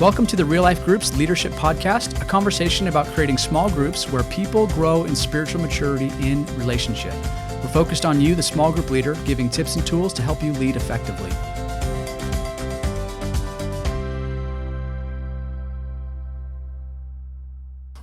Welcome to the Real Life Groups Leadership Podcast, a conversation about creating small groups where people grow in spiritual maturity in relationship. We're focused on you, the small group leader, giving tips and tools to help you lead effectively.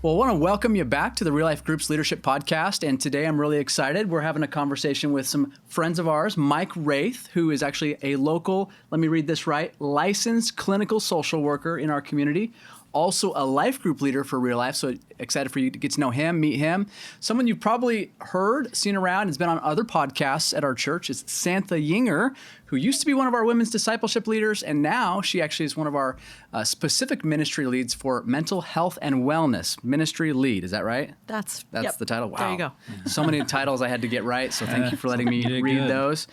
Well, I want to welcome you back to the Real Life Groups Leadership Podcast. And today I'm really excited. We're having a conversation with some friends of ours, Mike Wraith, who is actually a local, let me read this right, licensed clinical social worker in our community. Also a life group leader for Real Life. So excited for you to get to know him, meet him. Someone you've probably heard, seen around, has been on other podcasts at our church is Santha Yinger, who used to be one of our women's discipleship leaders. And now she actually is one of our specific ministry leads for mental health and wellness. Ministry lead, is that right? That's the title. Wow. There you go. So many titles I had to get right. So thank you for letting me read those.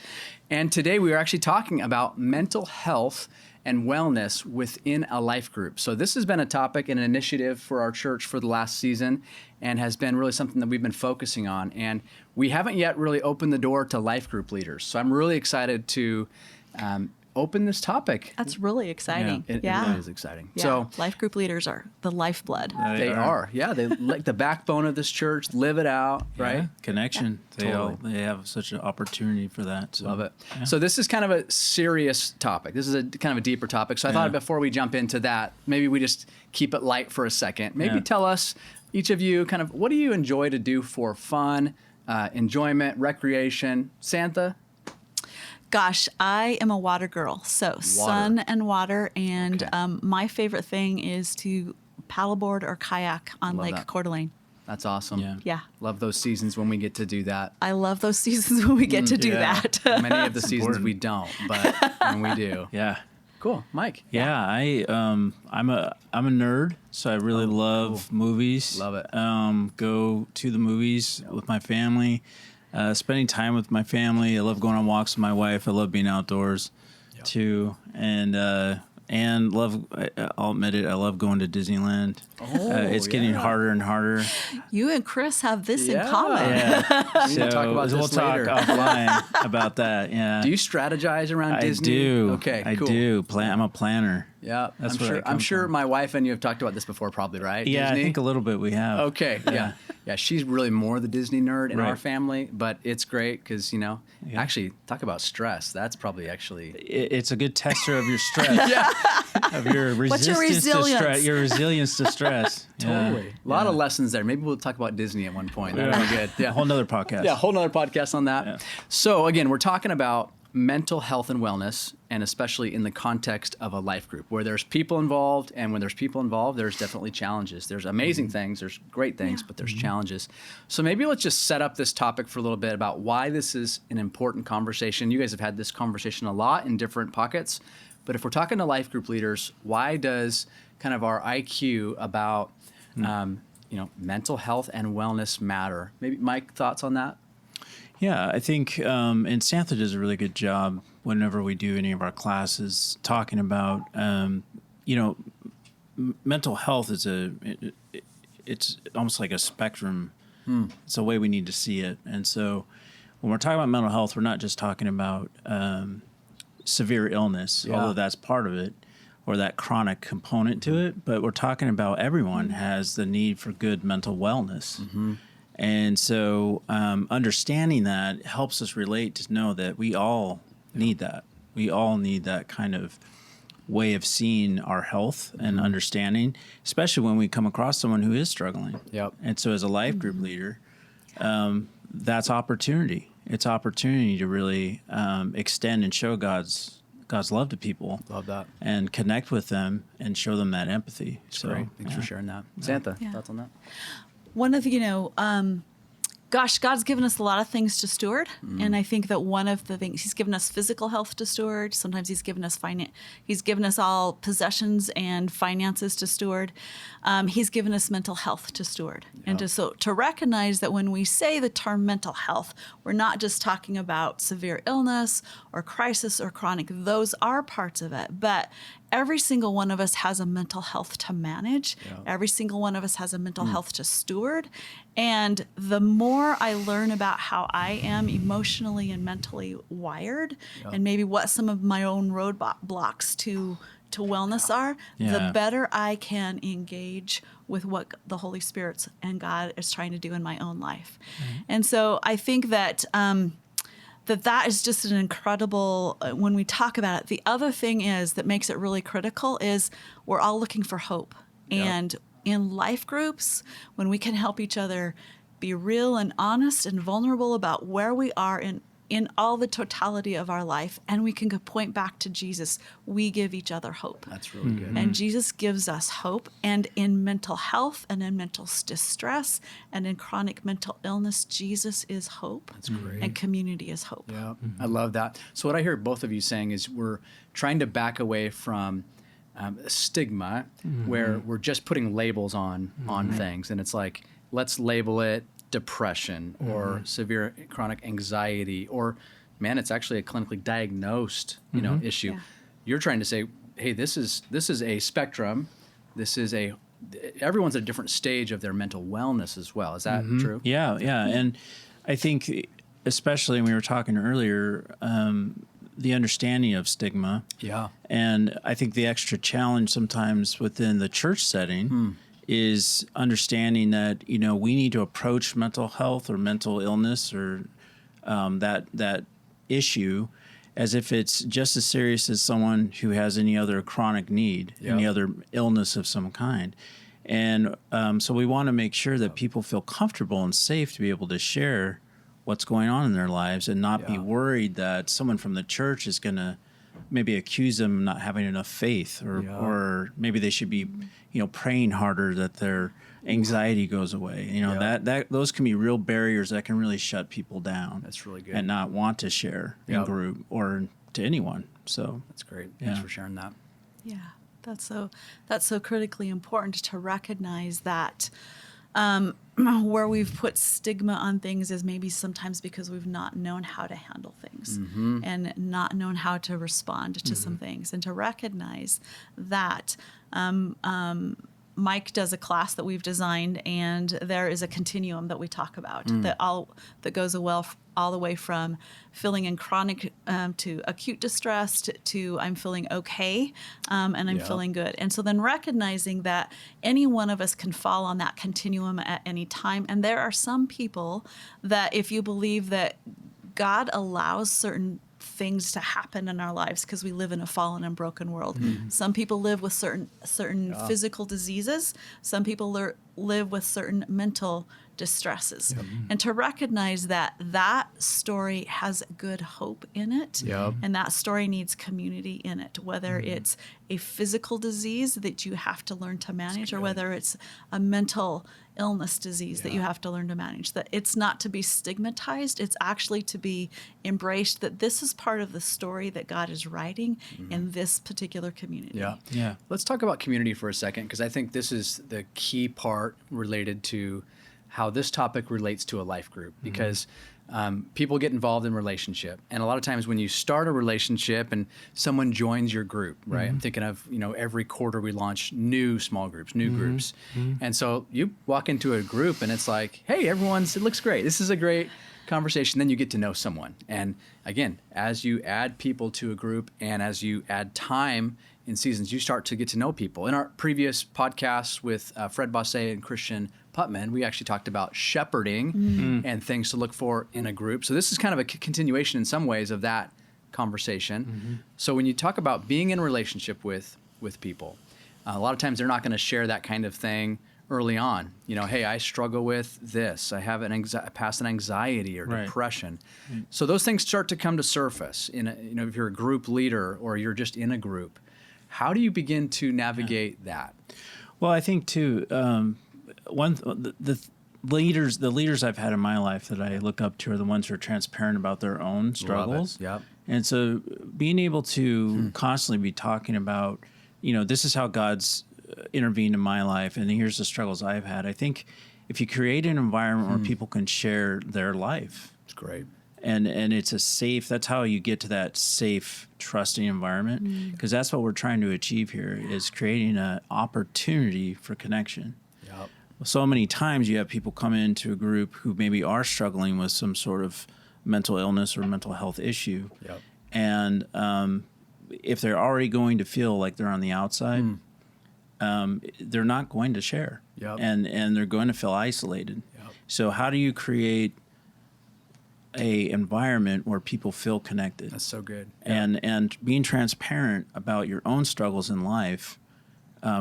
And today we are actually talking about mental health and wellness within a life group. So this has been a topic and an initiative for our church for the last season and has been really something that we've been focusing on. And we haven't yet really opened the door to life group leaders. So I'm really excited to open this topic. That's really exciting. It really is exciting. Yeah. So life group leaders are the lifeblood. they are. Yeah, they like the backbone of this church, live it out, right? Connection. Totally. They have such an opportunity for that. So. Love it. Yeah. So this is kind of a serious topic. This is a kind of a deeper topic. So I thought before we jump into that, maybe we just keep it light for a second. Maybe tell us, each of you, kind of what do you enjoy to do for fun, enjoyment, recreation? Santha? Gosh, I am a water girl. So sun and water. And my favorite thing is to paddleboard or kayak on Lake Coeur d'Alene. That's awesome. Yeah. Love those seasons when we get to do that. I love those seasons when we get to do that. Many of the seasons we don't, but when we do. Yeah. Cool. Mike? Yeah, I'm a nerd, so I really love movies. Love it. Go to the movies with my family. Spending time with my family. I love going on walks with my wife. I love being outdoors too. And love, I'll admit it, I love going to Disneyland. It's getting harder and harder. You and Chris have this in common. Yeah. We'll talk about this later. Talk offline about that. Yeah. Do you strategize around Disney? I do. Okay, cool. I do. I'm a planner. Yeah, I'm sure my wife and you have talked about this before, probably, right? Yeah, Disney? I think a little bit we have. Okay, yeah. She's really more the Disney nerd in our family, but it's great because, actually, talk about stress. That's probably actually... It's a good tester of your stress. Of your resistance What's your resilience? to stress. Your resilience to stress. Totally. A lot of lessons there. Maybe we'll talk about Disney at one point. That'd be good. Yeah. A whole nother podcast. Yeah, a whole nother podcast on that. Yeah. So, again, we're talking about mental health and wellness, and especially in the context of a life group where there's people involved, and when there's people involved, there's definitely challenges. There's amazing things, there's great things, but there's challenges. So maybe let's just set up this topic for a little bit about why this is an important conversation. You guys have had this conversation a lot in different pockets, but if we're talking to life group leaders, why does kind of our IQ about mental health and wellness matter? Maybe Mike, thoughts on that? Yeah, I think, and Santha does a really good job whenever we do any of our classes talking about, mental health is it's almost like a spectrum. It's a way we need to see it. And so when we're talking about mental health, we're not just talking about severe illness, although that's part of it, or that chronic component to it, but we're talking about everyone has the need for good mental wellness. And so understanding that helps us relate to know that we all need that. We all need that kind of way of seeing our health and understanding, especially when we come across someone who is struggling. And so as a life group leader, that's opportunity. It's opportunity to really extend and show God's love to people. Love that. And connect with them and show them that empathy. Great. Thanks for sharing that. Santha, thoughts on that? One of the, God's given us a lot of things to steward. And I think that one of the things, he's given us physical health to steward. Sometimes he's given us he's given us all possessions and finances to steward. He's given us mental health to steward. And to recognize that when we say the term mental health, we're not just talking about severe illness or crisis or chronic. Those are parts of it. But every single one of us has a mental health to manage. Every single one of us has a mental health to steward. And the more I learn about how I am emotionally and mentally wired, and maybe what some of my own roadblocks to to wellness are, Yeah. the better I can engage with what the Holy Spirit and God is trying to do in my own life. And so I think that that is just an incredible, when we talk about it. The other thing is that makes it really critical is we're all looking for hope. Yep. And in life groups, when we can help each other be real and honest and vulnerable about where we are in all the totality of our life, and we can point back to Jesus, we give each other hope. That's really good. And Jesus gives us hope. And in mental health and in mental distress and in chronic mental illness, Jesus is hope. That's great. And community is hope. Yeah, I love that. So what I hear both of you saying is we're trying to back away from stigma, where we're just putting labels on things, and it's like, let's label it depression or severe chronic anxiety, or man, it's actually a clinically diagnosed issue. Yeah. You're trying to say, hey, this is a spectrum. Everyone's at a different stage of their mental wellness as well. Is that true? Yeah. And I think, especially when we were talking earlier, the understanding of stigma. Yeah. And I think the extra challenge sometimes within the church setting is understanding that, we need to approach mental health or mental illness or that issue as if it's just as serious as someone who has any other chronic need, any other illness of some kind. And so we want to make sure that people feel comfortable and safe to be able to share what's going on in their lives and not be worried that someone from the church is going to maybe accuse them of not having enough faith, or maybe they should be, praying harder that their anxiety goes away. That those can be real barriers that can really shut people down. That's really good. And not want to share in group or to anyone. So That's great. Thanks for sharing that. Yeah, that's so critically important to recognize that where we've put stigma on things is maybe sometimes because we've not known how to handle things and not known how to respond to some things, and to recognize that Mike does a class that we've designed, and there is a continuum that we talk about that goes all the way from feeling in chronic to acute distress to I'm feeling okay and I'm feeling good. And so then recognizing that any one of us can fall on that continuum at any time. And there are some people that, if you believe that God allows certain things to happen in our lives because we live in a fallen and broken world. Some people live with certain physical diseases. Some people live with certain mental distresses. And to recognize that story has good hope in it, and that story needs community in it, whether it's a physical disease that you have to learn to manage, or whether it's a mental illness disease that you have to learn to manage. That it's not to be stigmatized, it's actually to be embraced, that this is part of the story that God is writing in this particular community. Yeah. Let's talk about community for a second, because I think this is the key part related to how this topic relates to a life group, because people get involved in relationship. And a lot of times when you start a relationship and someone joins your group, right? I'm thinking of, every quarter we launch new small groups, new groups. And so you walk into a group and it's like, hey, it looks great. This is a great conversation. Then you get to know someone. And again, as you add people to a group and as you add time in seasons, you start to get to know people. In our previous podcasts with Fred Bosse and Christian Putman, we actually talked about shepherding and things to look for in a group. So this is kind of a continuation in some ways of that conversation. So when you talk about being in a relationship with people, a lot of times they're not going to share that kind of thing early on. Hey, I struggle with this. I have past an anxiety or depression. So those things start to come to surface. If you're a group leader or you're just in a group, how do you begin to navigate that? Well, I think too, the leaders I've had in my life that I look up to are the ones who are transparent about their own struggles. Yep. And so being able to constantly be talking about, this is how God's intervened in my life, and here's the struggles I've had. I think if you create an environment where people can share their life, it's great. And it's that's how you get to that safe, trusting environment, because that's what we're trying to achieve here, is creating an opportunity for connection. Yep. So many times you have people come into a group who maybe are struggling with some sort of mental illness or mental health issue. Yep. And if they're already going to feel like they're on the outside, they're not going to share. Yep. And they're going to feel isolated. Yep. So how do you create a environment where people feel connected? That's so good. And being transparent about your own struggles in life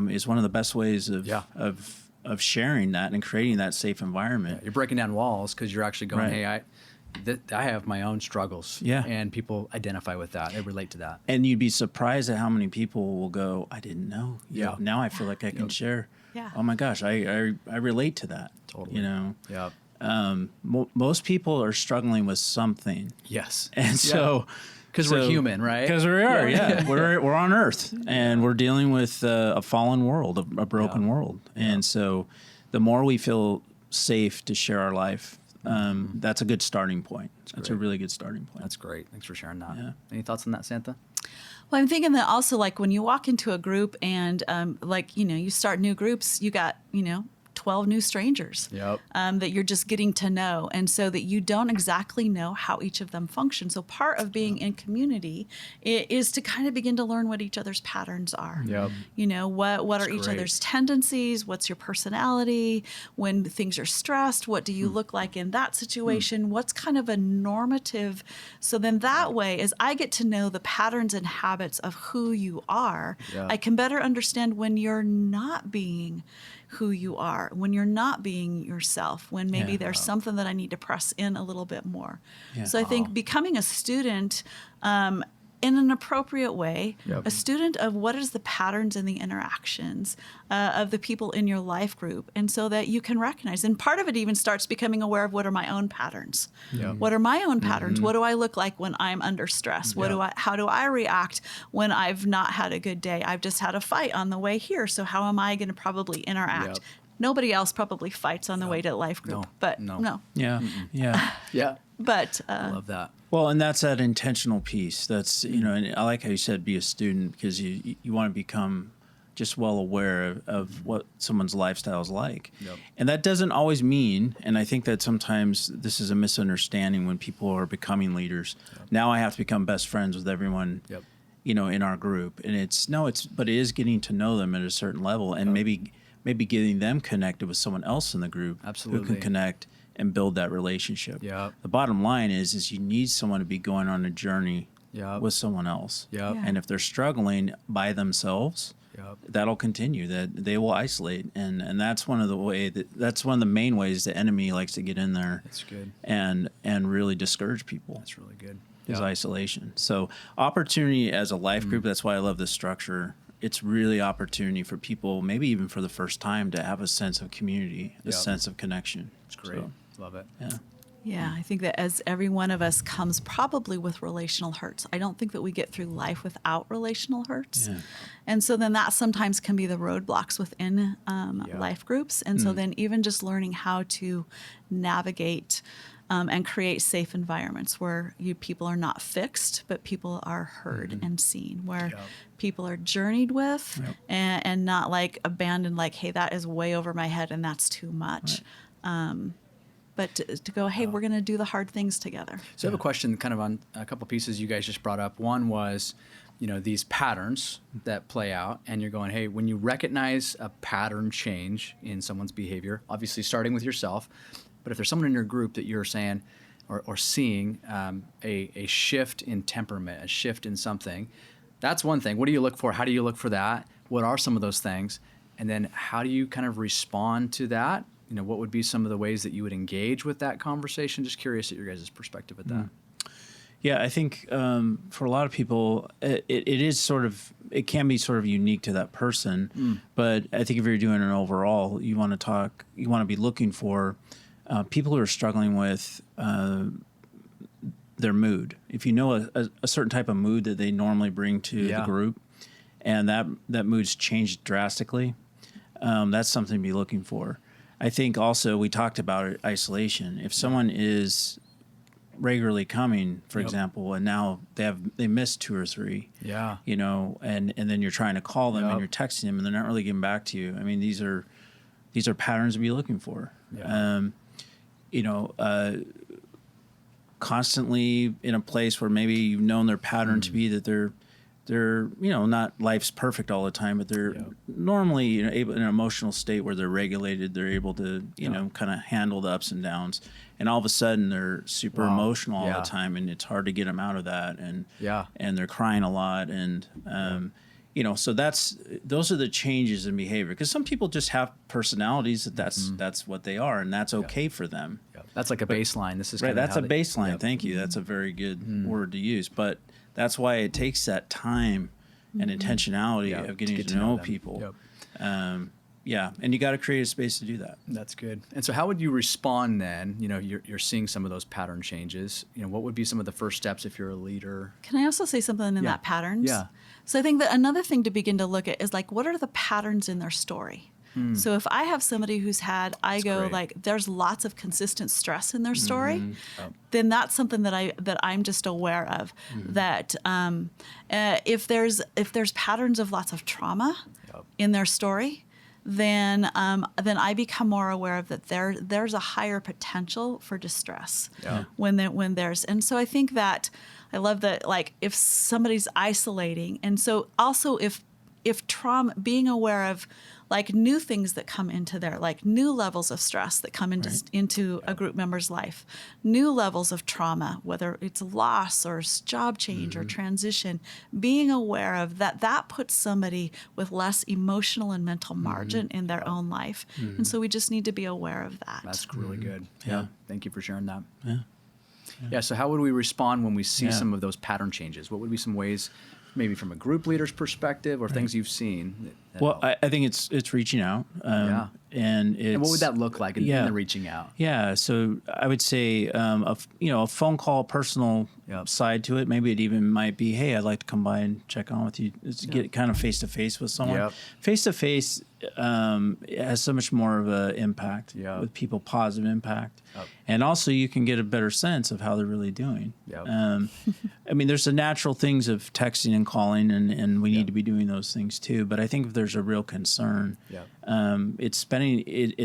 is one of the best ways of sharing that and creating that safe environment. You're breaking down walls because you're actually going, Right. hey, I have my own struggles. Yeah. And people identify with that. They relate to that. And you'd be surprised at how many people will go, I didn't know. Yeah. Now I feel like I can share. Yeah. Oh my gosh, I relate to that. Totally. You know? Yeah. Most people are struggling with something. Yes. And so... Because we're human, right? Because we are, yeah. We're on Earth, and we're dealing with a fallen world, a broken world. And so the more we feel safe to share our life, that's a good starting point. That's a really good starting point. That's great. Thanks for sharing that. Yeah. Any thoughts on that, Santha? Well, I'm thinking that also, like, when you walk into a group and, you start new groups, you got, 12 new strangers Yep. that you're just getting to know. And so that you don't exactly know how each of them function. So part of being in community is to kind of begin to learn what each other's patterns are. Yep. What are each great. other's tendencies? What's your personality? When things are stressed, what do you look like in that situation? What's kind of a normative? So then that way, as I get to know the patterns and habits of who you are, Yeah. I can better understand when you're not being who you are, when you're not being yourself, when maybe Yeah. there's something that I need to press in a little bit more. Yeah. So I think becoming a student in an appropriate way, Yep. a student of what is the patterns and the interactions of the people in your life group, and so that you can recognize. And part of it even starts becoming aware of what are my own patterns. Yep. What are my own patterns? What do I look like when I'm under stress? How do I react when I've not had a good day? I've just had a fight on the way here. So how am I going to probably interact? Yep. Nobody else probably fights on the way to life group, No. but No. no. Yeah, yeah. Yeah. But I love that. Well, and that's that intentional piece. That's, and I like how you said be a student, because you want to become just well aware of what someone's lifestyle is like. Yep. And that doesn't always mean, and I think that sometimes this is a misunderstanding when people are becoming leaders. Yep. Now I have to become best friends with everyone, Yep. In our group. And but it is getting to know them at a certain level, and maybe getting them connected with someone else in the group Absolutely. who can connect and build that relationship. Yep. The bottom line is you need someone to be going on a journey Yep. with someone else. Yep. Yeah. And if they're struggling by themselves, Yep. that'll continue. That they will isolate, and that's one of the main ways the enemy likes to get in there. That's good. And really discourage people. That's really good. Is Yeah. isolation. So opportunity as a life group. That's why I love this structure. It's really opportunity for people, maybe even for the first time, to have a sense of community, a Yep. sense of connection. It's great. So, Love it. yeah. yeah, I think that as every one of us comes probably with relational hurts, I don't think that we get through life without relational hurts. Yeah. And so then that sometimes can be the roadblocks within life groups. And so then even just learning how to navigate and create safe environments where people are not fixed, but people are heard and seen, where Yep. people are journeyed with Yep. and not like abandoned, like, hey, that is way over my head and that's too much. But to go, hey, we're going to do the hard things together. So I have a question kind of on a couple pieces you guys just brought up. One was, these patterns that play out, and you're going, hey, when you recognize a pattern change in someone's behavior, obviously starting with yourself, but if there's someone in your group that you're saying or seeing a shift in temperament, a shift in something, that's one thing. What do you look for? How do you look for that? What are some of those things? And then how do you kind of respond to that? What would be some of the ways that you would engage with that conversation? Just curious at your guys' perspective at that. Yeah, I think for a lot of people, it can be sort of unique to that person. But I think if you're doing an overall, you want to be looking for people who are struggling with their mood. If you know a certain type of mood that they normally bring to the group, and that mood's changed drastically, that's something to be looking for. I think also we talked about it, isolation. If someone is regularly coming, for example, and now they missed 2 or 3, and then you're trying to call them and you're texting them and they're not really getting back to you. I mean, these are patterns to be looking for. Constantly in a place where maybe you've known their pattern to be that they're they're, not life's perfect all the time, but they're normally, able in an emotional state where they're regulated. They're able to, kind of handle the ups and downs. And all of a sudden they're super emotional all the time, and it's hard to get them out of that. And and they're crying a lot. And, so those are the changes in behavior, because some people just have personalities that's what they are, and that's okay for them. That's like a baseline. This is right. That's a baseline. Yep. Thank you. That's a very good word to use. But that's why it takes that time and intentionality of getting to know people. And you got to create a space to do that. That's good. And so how would you respond then? You're seeing some of those pattern changes. What would be some of the first steps if you're a leader? Can I also say something in that patterns? Yeah. So I think that another thing to begin to look at is like, what are the patterns in their story? So if I have somebody who's had, there's lots of consistent stress in their story, then that's something that I'm just aware of. That if there's patterns of lots of trauma in their story, then I become more aware of that there's a higher potential for distress when there's. And so I think that I love that, like, if somebody's isolating, and so also if trauma, being aware of like new things that come into there, like new levels of stress that come into a group member's life, new levels of trauma, whether it's loss or job change or transition, being aware of that puts somebody with less emotional and mental margin in their own life. And so we just need to be aware of that. That's really good. Yeah. Thank you for sharing that. Yeah. So how would we respond when we see some of those pattern changes? What would be some ways, maybe from a group leader's perspective, or things you've seen? Well, I think it's reaching out. And what would that look like in the reaching out? Yeah. So I would say, a phone call, personal side to it. Maybe it even might be, hey, I'd like to come by and check on with you. Get kind of face to face with someone. Face to face has so much more of an impact with people, positive impact. And also you can get a better sense of how they're really doing. I mean, there's the natural things of texting and calling, and we need to be doing those things too. But I think if there's a real concern, it's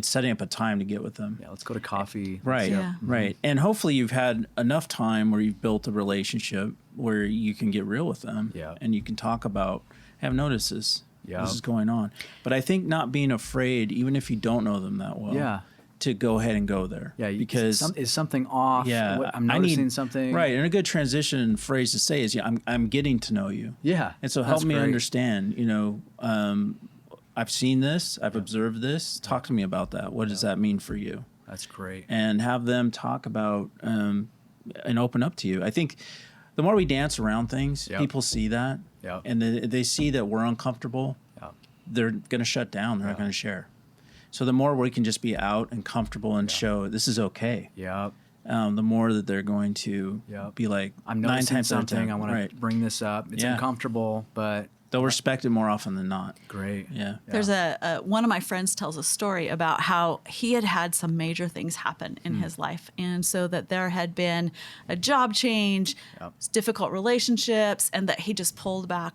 setting up a time to get with them. Yeah, let's go to coffee. Right, right. And hopefully you've had enough time where you've built a relationship where you can get real with them, and you can talk about, hey, I've noticed this. This is going on. But I think not being afraid, even if you don't know them that well, to go ahead and go there. Because is something off? I'm noticing something. Right. And a good transition phrase to say is, I'm getting to know you. And so help me understand, I've seen this, I've observed this. Talk to me about that. What does that mean for you? That's great. And have them talk about and open up to you. I think the more we dance around things, people see that. And they see that we're uncomfortable. They're going to shut down. They're not going to share. So the more we can just be out and comfortable and show this is okay. The more that they're going to be like, I'm noticing something. I want to bring this up. It's uncomfortable, but they'll respect it more often than not. Great. There's one of my friends tells a story about how he had some major things happen in his life. And so that there had been a job change, difficult relationships, and that he just pulled back,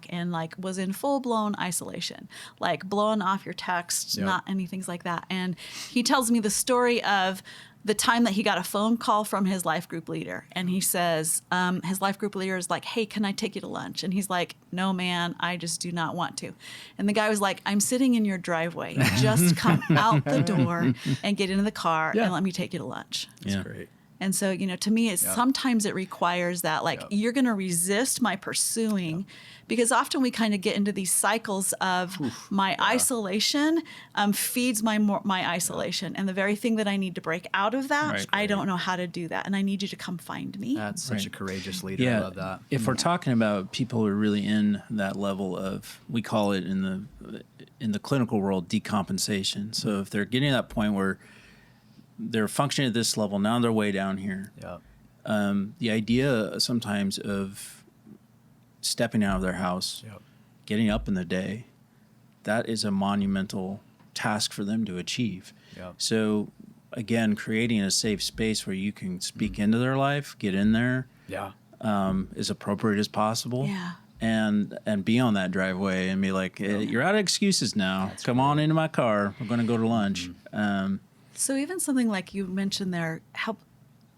and like was in full blown isolation, like blowing off your texts, not anything like that. And he tells me the story of the time that he got a phone call from his life group leader, and he says, his life group leader is like, hey, can I take you to lunch? And he's like, no, man, I just do not want to. And the guy was like, I'm sitting in your driveway. Just come out the door and get into the car and let me take you to lunch. That's great. And so, to me, it's sometimes it requires that, like, you're going to resist my pursuing, because often we kind of get into these cycles of my isolation feeds my isolation. And the very thing that I need to break out of that, I don't know how to do that. And I need you to come find me. That's such a courageous leader. I love that. If we're talking about people who are really in that level of, we call it in the clinical world, decompensation. So if they're getting to that point where they're functioning at this level, now they're way down here. The idea sometimes of stepping out of their house, getting up in the day, that is a monumental task for them to achieve. So again, creating a safe space where you can speak into their life, get in there, as appropriate as possible. And be on that driveway and be like, hey, you're out of excuses now. Come on into my car. We're going to go to lunch. So even something like you mentioned there,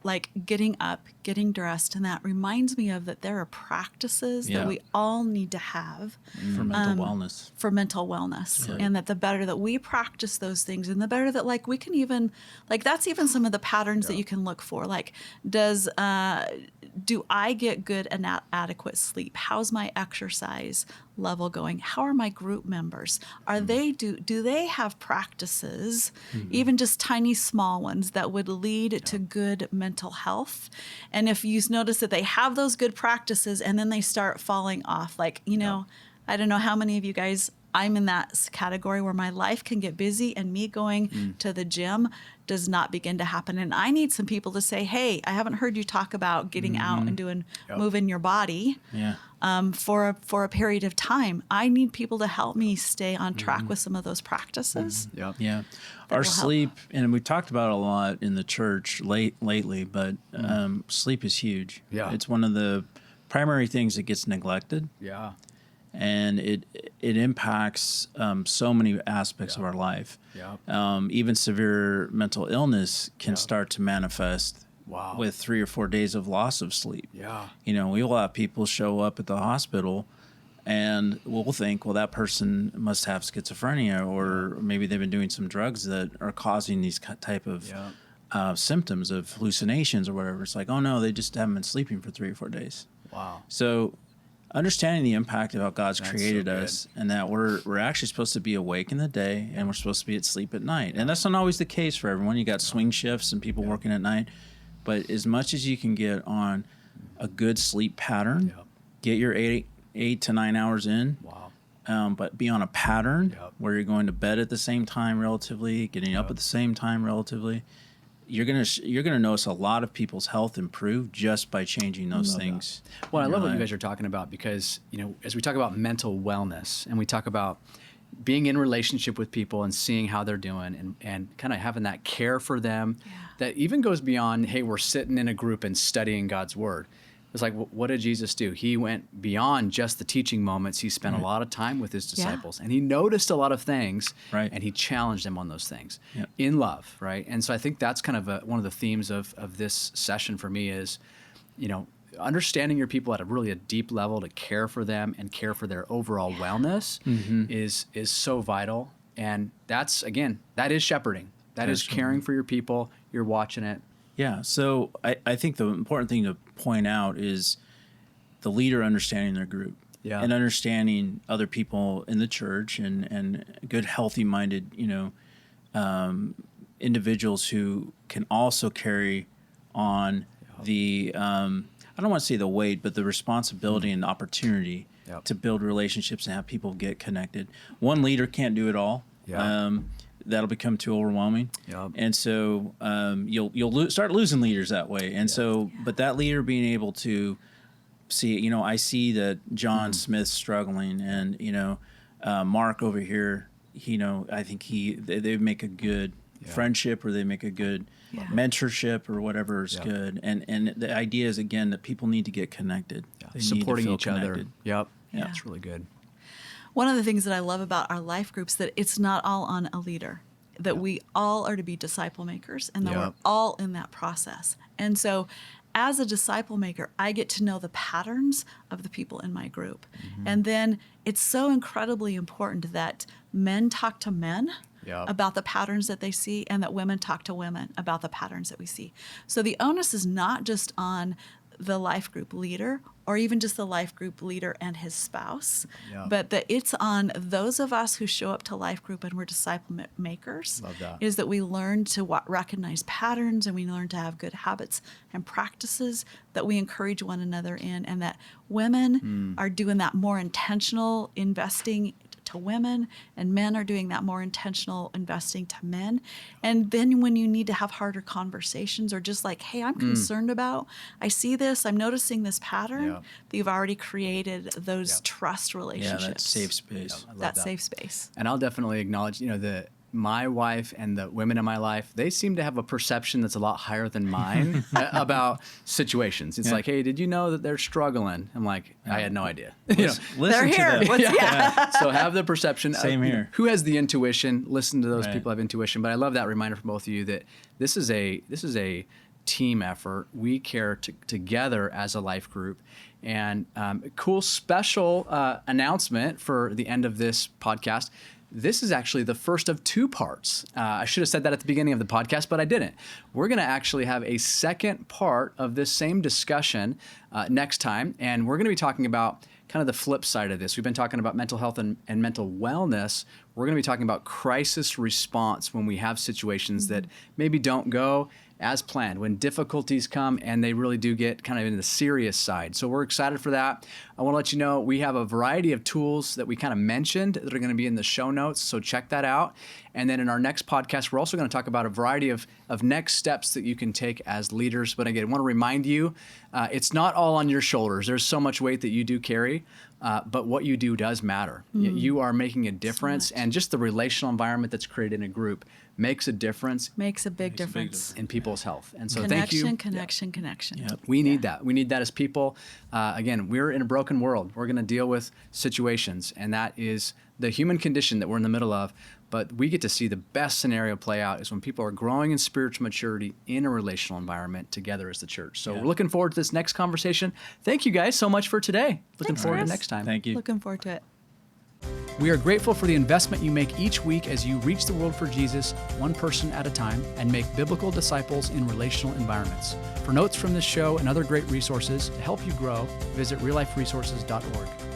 like getting up, getting dressed, and that reminds me of that there are practices that we all need to have for mental wellness. For mental wellness, and that the better that we practice those things, and the better that like we can even like that's even some of the patterns that you can look for. Like, do I get good and adequate sleep? How's my exercise level going? How are my group members? Are they do they have practices, even just tiny small ones that would lead to good mental health? And if you notice that they have those good practices and then they start falling off, like, you know, I don't know how many of you guys, I'm in that category where my life can get busy and me going to the gym does not begin to happen. And I need some people to say, hey, I haven't heard you talk about getting out and doing, moving your body for a period of time. I need people to help me stay on track with some of those practices. Yeah. Our sleep, and we've talked about it a lot in the church lately, but sleep is huge. Yeah. It's one of the primary things that gets neglected. Yeah. And it impacts so many aspects of our life. Even severe mental illness can start to manifest with 3 or 4 days of loss of sleep. You know, we will have people show up at the hospital and we'll think, well, that person must have schizophrenia, or maybe they've been doing some drugs that are causing these type of symptoms of hallucinations or whatever. It's like, oh no, they just haven't been sleeping for 3 or 4 days. Wow. So understanding the impact of how God's created us, and that we're actually supposed to be awake in the day and we're supposed to be asleep at night. And that's not always the case for everyone. You got swing shifts and people working at night. But as much as you can get on a good sleep pattern, get your 8 to 9 hours in. But be on a pattern where you're going to bed at the same time relatively, getting up at the same time relatively. You're gonna notice a lot of people's health improve just by changing those things. Well, I love what you guys are talking about, because, you know, as we talk about mental wellness and we talk about being in relationship with people and seeing how they're doing and kind of having that care for them that even goes beyond, hey, we're sitting in a group and studying God's word. It's like, what did Jesus do? He went beyond just the teaching moments. He spent a lot of time with his disciples, and he noticed a lot of things, and he challenged them on those things in love, right? And so I think that's kind of one of the themes of this session for me is, you know, understanding your people at a deep level to care for them and care for their overall wellness is so vital. And that's, again, that is shepherding. That is caring for your people. You're watching it. Yeah, so I think the important thing to point out is the leader understanding their group and understanding other people in the church and good, healthy-minded, you know, individuals who can also carry on the, I don't want to say the weight, but the responsibility and the opportunity to build relationships and have people get connected. One leader can't do it all. That'll become too overwhelming. And so you'll start losing leaders that way. And so, but that leader being able to see, you know, I see that John Smith's struggling, and, you know, Mark over here, you know, I think they make a good friendship, or they make a good mentorship, or whatever is good. And the idea is, again, that people need to get connected. They Supporting need to feel each connected. other. Yeah, it's really good. One of the things that I love about our life groups, that it's not all on a leader, that we all are to be disciple makers, and that we're all in that process. And so as a disciple maker, I get to know the patterns of the people in my group. And then it's so incredibly important that men talk to men about the patterns that they see, and that women talk to women about the patterns that we see. So the onus is not just on the life group leader, or even just the life group leader and his spouse, but that it's on those of us who show up to life group and we're disciple makers. Love that. Is that we learn to recognize patterns, and we learn to have good habits and practices that we encourage one another in, and that women are doing that more intentional investing to women, and men are doing that more intentional investing to men. And then when you need to have harder conversations, or just like, hey, I'm concerned about, I see this, I'm noticing this pattern, that you've already created those trust relationships. Yeah, that safe space. That safe space. And I'll definitely acknowledge, you know, my wife and the women in my life, they seem to have a perception that's a lot higher than mine about situations. It's like, hey, did you know that they're struggling? I'm like, I had no idea. Listen They're here. to them. So have the perception. Same here. Who has the intuition? Listen to those people who have intuition. But I love that reminder from both of you that this is a team effort. We care together as a life group. And a cool special announcement for the end of this podcast. This is actually the first of 2 parts. I should have said that at the beginning of the podcast, but I didn't. We're going to actually have a second part of this same discussion next time, and we're going to be talking about kind of the flip side of this. We've been talking about mental health and mental wellness. We're going to be talking about crisis response when we have situations that maybe don't go as planned, when difficulties come and they really do get kind of in the serious side. So we're excited for that. I want to let you know we have a variety of tools that we kind of mentioned that are going to be in the show notes, so check that out. And then in our next podcast, we're also going to talk about a variety of next steps that you can take as leaders. But again, I want to remind you, it's not all on your shoulders. There's so much weight that you do carry, but what you do does matter. You are making a difference, and just the relational environment that's created in a group makes a difference. Makes a big difference in people's health. And so connection, thank you. Connection. Yep. We need that. We need that as people. Again, we're in a broken world. We're going to deal with situations, and that is the human condition that we're in the middle of. But we get to see the best scenario play out is when people are growing in spiritual maturity in a relational environment together as the church. So we're looking forward to this next conversation. Thank you guys so much for today. Looking forward to next time. Thank you. Looking forward to it. We are grateful for the investment you make each week as you reach the world for Jesus, one person at a time, and make biblical disciples in relational environments. For notes from this show and other great resources to help you grow, visit realliferesources.org.